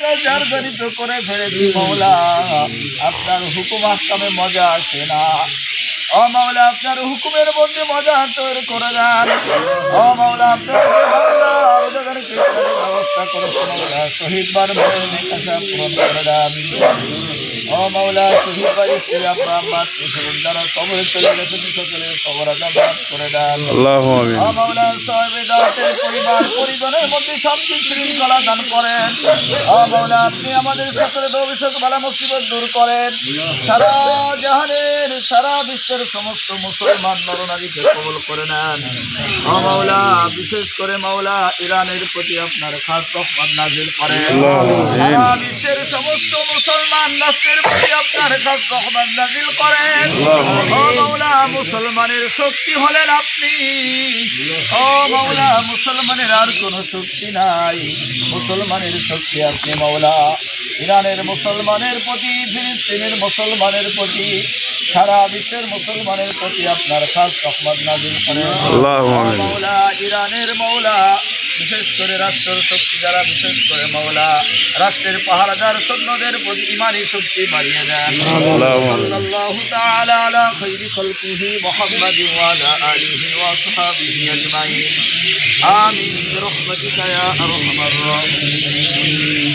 জর্জরিত করে ফেলেছি মওলা, আপনার হুকুম আহকামে মজা আসে না। ও মাওলা, আপনার হুকুমের মধ্যে মজা তৈরি করে দেন। ও মাওলা, আপনার যে বান্দা রোজাদারকে ইফতারের ব্যবস্থা করেছে মাওলা, শহীদ বার মনের আশা পূরণ করে দেন। ও মাওলা, শহীদ ভাই স্ত্রী আব্বা আম্মা যারা কবরে চলে গেছেন সকলের কবর আযাব মাফ করে দেন। আল্লাহু আমিন। ও মাওলা, সাহেবে দাওয়াতের পরিবারের মধ্যে শান্তি শৃঙ্খলা দান করেন। ও মাওলা, আপনি আমাদের সকলের ভবিষ্যৎ বালা মুসিবত দূর করেন। সারা জাহানের সারা বিশ্বের সমস্ত মুসলমান নরনারীকে কবুল করে নেন। ও মাওলা, বিশেষ করে মাওলা ইরানের প্রতি আপনার খাস রহমত নাজিল করেন। সারা বিশ্বের সমস্ত মুসলমান রাষ্ট্রের প্রতি আপনার খাস রহমত নাজিল করেন। ও মাওলা, মুসলমানের শক্তি হলেন আপনি। ও মাওলা, মুসলমানের আর কোনো শক্তি নাই, মুসলমানের শক্তি আপনি মাওলা। ইরানের মুসলমানের প্রতি, ফিলিস্তিনের মুসলমানের প্রতি, সারা বিশ্বের মুসলমানের প্রতি আপনার খাস রহমত নাজিল করেন। আল্লাহু আমিন। মাওলা, ইরানের মাওলা বিশেষ করে রাষ্ট্র শক্তি যারা, বিশেষ করে মাওলা রাষ্ট্রের পাহারাদার সৈন্যদের প্রতি ইমানি শক্তি বাড়িয়ে দেন। সাল্লাল্লাহু তাআলা আলা খায়রি খালকিহি মুহাম্মাদিন ওয়া আলা আলিহি ওয়া আসহাবিহি আজমাইন। আমিন বিরহমাতিকা ইয়া আরহামার রাহিমিন।